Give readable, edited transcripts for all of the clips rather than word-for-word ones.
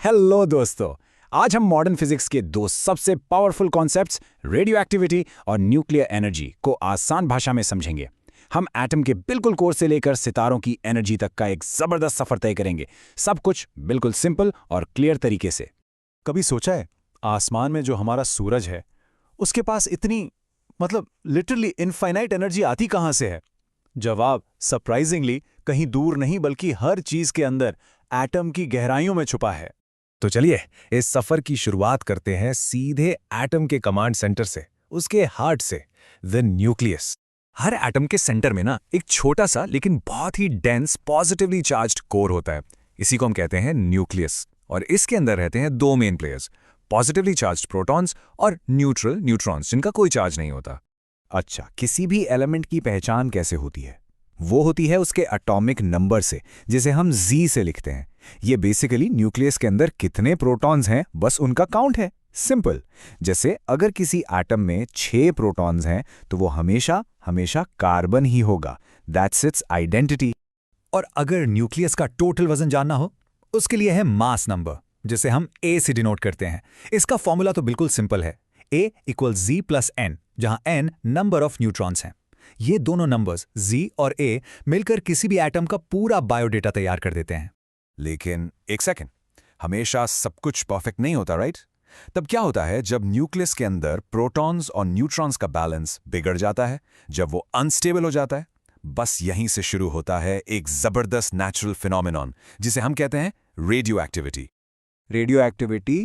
Hello दोस्तों। आज हम मॉडर्न फिजिक्स के दो सबसे पावरफुल कॉन्सेप्ट्स रेडियो एक्टिविटी और न्यूक्लियर एनर्जी को आसान भाषा में समझेंगे। हम एटम के बिल्कुल कोर से लेकर सितारों की एनर्जी तक का एक जबरदस्त सफर तय करेंगे, सब कुछ बिल्कुल सिंपल और क्लियर तरीके से। कभी सोचा है आसमान में जो हमारा सूरज है उसके पास इतनी लिटरली इनफाइनाइट एनर्जी आती कहां से है? जवाब सरप्राइजिंगली कहीं दूर नहीं बल्कि हर चीज के अंदर एटम की गहराइयों में छुपा है। तो चलिए इस सफर की शुरुआत करते हैं सीधे एटम के कमांड सेंटर से, उसके हार्ट से, द न्यूक्लियस। हर एटम के सेंटर में ना एक छोटा सा लेकिन बहुत ही डेंस पॉजिटिवली चार्ज्ड कोर होता है। इसी को हम कहते हैं न्यूक्लियस। और इसके अंदर रहते हैं दो main players, positively charged protons और न्यूट्रल न्यूट्रॉन्स, जिनका कोई चार्ज नहीं होता। अच्छा, किसी भी एलिमेंट की पहचान कैसे होती है? वो होती है उसके एटॉमिक नंबर से, जिसे हम Z से लिखते हैं। ये बेसिकली न्यूक्लियस के अंदर कितने प्रोटॉन्स हैं बस उनका काउंट है। सिंपल। जैसे अगर किसी एटम में 6 प्रोटॉन्स हैं तो वो हमेशा हमेशा कार्बन ही होगा। That's it's identity. और अगर न्यूक्लियस का टोटल वजन जानना हो, उसके लिए है मास नंबर, जिसे हम A से डिनोट करते हैं। इसका फॉर्मूला तो बिल्कुल सिंपल है, A = Z + N, जहां N नंबर ऑफ न्यूट्रॉन्स हैं। ये दोनों नंबर्स Z और A मिलकर किसी भी एटम का पूरा बायोडेटा तैयार कर देते हैं। लेकिन एक सेकंड, हमेशा सब कुछ परफेक्ट नहीं होता, राइट? तब क्या होता है जब न्यूक्लियस के अंदर प्रोटॉन्स और न्यूट्रॉन्स का बैलेंस बिगड़ जाता है, जब वो अनस्टेबल हो जाता है? बस यहीं से शुरू होता है एक जबरदस्त नेचुरल फिनोमेनॉन, जिसे हम कहते हैं रेडियो एक्टिविटी। रेडियो एक्टिविटी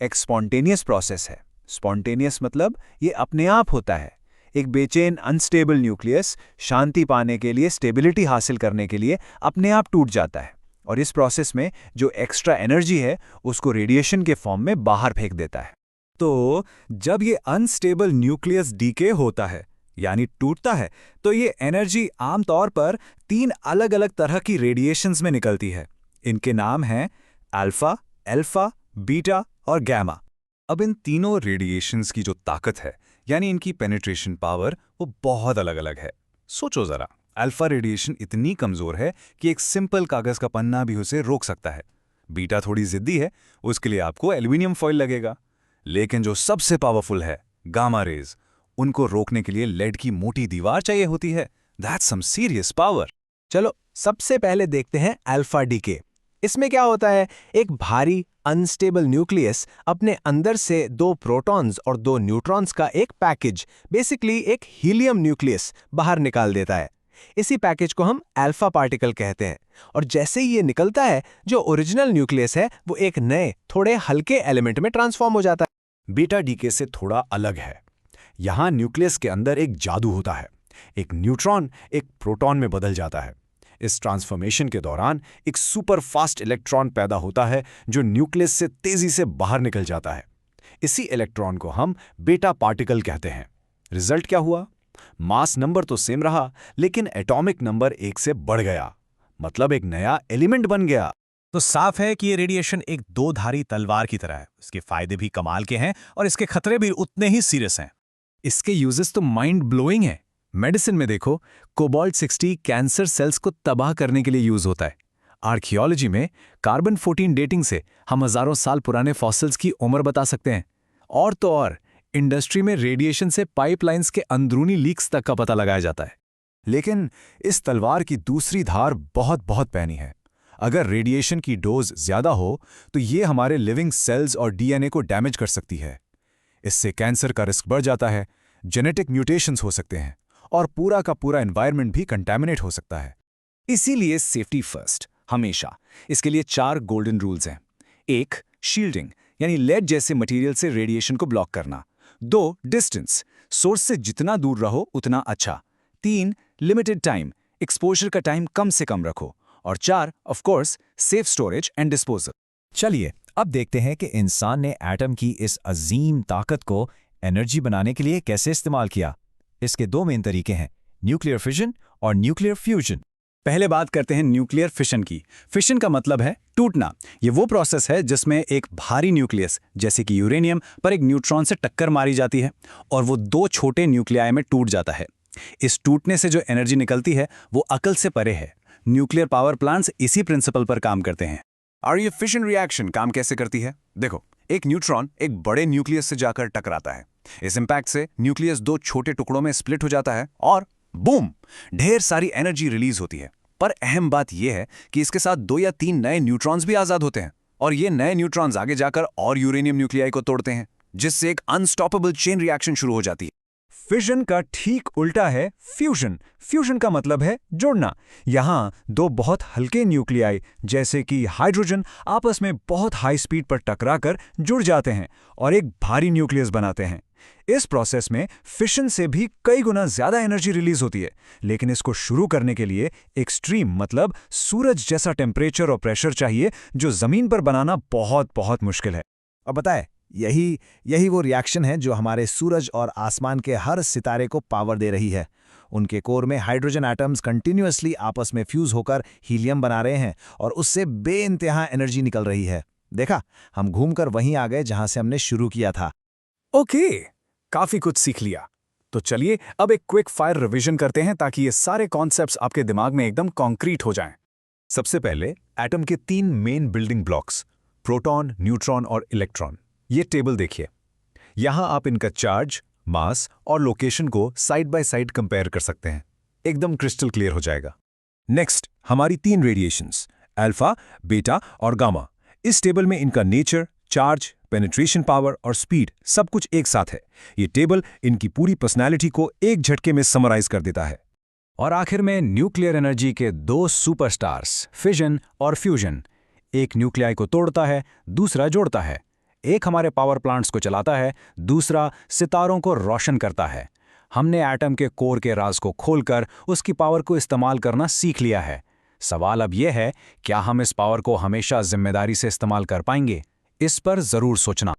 एक स्पॉन्टेनियस प्रोसेस है। स्पॉन्टेनियस मतलब ये अपने आप होता है। एक बेचैन अनस्टेबल न्यूक्लियस शांति पाने के लिए, स्टेबिलिटी हासिल करने के लिए अपने आप टूट जाता है, और इस प्रोसेस में जो एक्स्ट्रा एनर्जी है उसको रेडिएशन के फॉर्म में बाहर फेंक देता है। तो जब ये अनस्टेबल न्यूक्लियस डीके होता है यानी टूटता है, तो ये एनर्जी आमतौर पर 3 अलग अलग तरह की रेडिएशंस में निकलती है। इनके नाम हैं अल्फा, बीटा और गैमा। अब इन तीनों रेडिएशंस की जो ताकत है यानी इनकी पेनिट्रेशन पावर, वो बहुत अलग अलग है। सोचो जरा, अल्फा रेडिएशन इतनी कमजोर है कि एक सिंपल कागज का पन्ना भी उसे रोक सकता है। बीटा थोड़ी जिद्दी है, उसके लिए आपको एल्यूमिनियम फॉइल लगेगा। लेकिन जो सबसे पावरफुल है, गामा रेज, उनको रोकने के लिए लेड की मोटी दीवार चाहिए होती है। That's some serious power. चलो सबसे पहले देखते हैं अल्फा डीके। इसमें क्या होता है, एक भारी अनस्टेबल न्यूक्लियस अपने अंदर से 2 प्रोटॉन्स और 2 न्यूट्रॉन्स का एक पैकेज, बेसिकली एक हीलियम न्यूक्लियस, बाहर निकाल देता है। इसी पैकेज को हम अल्फा पार्टिकल कहते हैं। और जैसे ही ये निकलता है, जो ओरिजिनल न्यूक्लियस है वो एक नए थोड़े हल्के एलिमेंट में ट्रांसफॉर्म हो जाता है। बीटा डीके से थोड़ा अलग है। यहां न्यूक्लियस के अंदर एक जादू होता है। एक न्यूट्रॉन एक प्रोटॉन में बदल जाता है। इस ट्रांसफॉर्मेशन के दौरान एक सुपर फास्ट इलेक्ट्रॉन पैदा होता है जो न्यूक्लियस से तेजी से बाहर निकल जाता है। इसी इलेक्ट्रॉन को हम बीटा पार्टिकल कहते हैं। रिजल्ट क्या हुआ? मास नंबर तो सेम रहा, लेकिन एटॉमिक नंबर 1 से बढ़ गया, मतलब एक नया एलिमेंट बन गया। तो साफ है कि ये रेडिएशन एक दो-धारी तलवार की तरह है। इसके फायदे भी कमाल के हैं और इसके खतरे भी उतने ही सीरियस हैं। इसके यूजेस तो माइंड ब्लोइंग है। मेडिसिन में देखो, कोबाल्ट 60 कैंसर सेल्स को तबाह करने के लिए यूज होता है। आर्कियोलॉजी में कार्बन 14 डेटिंग से हम हजारों साल पुराने फॉसिल्स की उम्र बता सकते हैं। और तो और इंडस्ट्री में रेडिएशन से पाइपलाइंस के अंदरूनी लीक्स तक का पता लगाया जाता है। लेकिन इस तलवार की दूसरी धार बहुत बहुत पैनी है। अगर रेडिएशन की डोज ज्यादा हो तो ये हमारे लिविंग सेल्स और डीएनए को डैमेज कर सकती है। इससे कैंसर का रिस्क बढ़ जाता है, जेनेटिक म्यूटेशंस हो सकते हैं और पूरा का पूरा एनवायरनमेंट भी कंटैमिनेट हो सकता है। इसीलिए सेफ्टी फर्स्ट हमेशा। इसके लिए 4 गोल्डन रूल्स हैं। 1 शील्डिंग, यानी लेड जैसे मटेरियल से रेडिएशन को ब्लॉक करना। 2 डिस्टेंस, सोर्स से जितना दूर रहो उतना अच्छा। 3 लिमिटेड टाइम, एक्सपोजर का टाइम कम से कम रखो। और 4 of course safe storage and disposal. चलिए अब देखते हैं कि इंसान ने एटम की इस अजीम ताकत को एनर्जी बनाने के लिए कैसे इस्तेमाल किया। इसके 2 मेन तरीके हैं, न्यूक्लियर फिजन और न्यूक्लियर फ्यूजन। पहले बात करते हैं न्यूक्लियर फिशन की। फिशन का मतलब है टूटना। ये वो प्रोसेस है जिसमें एक भारी न्यूक्लियस जैसे कि यूरेनियम पर एक न्यूट्रॉन से टक्कर मारी जाती है और वो 2 छोटे न्यूक्लियाई में टूट जाता है। इस टूटने से जो एनर्जी निकलती है वो अकल से परे है। न्यूक्लियर पावर प्लांट्स इसी प्रिंसिपल पर काम करते हैं। और ये फिशन रिएक्शन काम कैसे करती है? देखो, एक न्यूट्रॉन एक बड़े न्यूक्लियस से जाकर टकराता है। इस इंपैक्ट से न्यूक्लियस दो छोटे टुकड़ों में स्प्लिट हो जाता है और बूम, ढेर सारी एनर्जी रिलीज होती है। पर अहम बात यह है कि इसके साथ 2 या 3 नए न्यूट्रॉन्स भी आजाद होते हैं और ये नए न्यूट्रॉन्स आगे जाकर और यूरेनियम न्यूक्लियाई को तोड़ते हैं, जिससे एक अनस्टॉपेबल चेन रिएक्शन शुरू हो जाती है। फिजन का ठीक उल्टा है फ्यूजन। फ्यूजन का मतलब है जोड़ना। यहाँ दो बहुत हल्के न्यूक्लियाई जैसे कि हाइड्रोजन आपस में बहुत हाई स्पीड पर टकराकर जुड़ जाते हैं और एक भारी न्यूक्लियस बनाते हैं। इस प्रोसेस में फिशन से भी कई गुना ज्यादा एनर्जी रिलीज होती है, लेकिन इसको शुरू करने के लिए एक्सट्रीम मतलब सूरज जैसा टेम्परेचर और प्रेशर चाहिए, जो जमीन पर बनाना बहुत बहुत मुश्किल है। और बताए यही वो रिएक्शन है जो हमारे सूरज और आसमान के हर सितारे को पावर दे रही है। उनके कोर में हाइड्रोजन एटम्स कंटिन्यूअसली आपस में फ्यूज होकर हीलियम बना रहे हैं और उससे बेइंतहा एनर्जी निकल रही है। देखा, हम घूमकर वहीं आ गए जहां से हमने शुरू किया था। ओके, काफी कुछ सीख लिया। तो चलिए अब एक क्विक फायर रिवीजन करते हैं ताकि ये सारे कॉन्सेप्ट्स आपके दिमाग में एकदम कॉन्क्रीट हो जाएं। सबसे पहले एटम के 3 main building blocks, proton, neutron और इलेक्ट्रॉन। ये टेबल देखिए। यहां आप इनका चार्ज, मास और लोकेशन को साइड बाय साइड कंपेयर कर सकते हैं। एकदम क्रिस्टल क्लियर हो जाएगा। नेक्स्ट, हमारी 3 रेडिएशंस, अल्फा, बीटा और गामा। इस टेबल में इनका नेचर, चार्ज, पेनिट्रेशन पावर और स्पीड सब कुछ एक साथ है। ये टेबल इनकी पूरी पर्सनैलिटी को एक झटके में समराइज कर देता है। और आखिर में न्यूक्लियर एनर्जी के 2 सुपरस्टार्स, फिजन और फ्यूजन। एक न्यूक्लियाई को तोड़ता है, दूसरा जोड़ता है। एक हमारे पावर प्लांट्स को चलाता है, दूसरा सितारों को रोशन करता है। हमने एटम के कोर के राज को खोलकर उसकी पावर को इस्तेमाल करना सीख लिया है। सवाल अब यह है, क्या हम इस पावर को हमेशा जिम्मेदारी से इस्तेमाल कर पाएंगे? इस पर जरूर सोचना।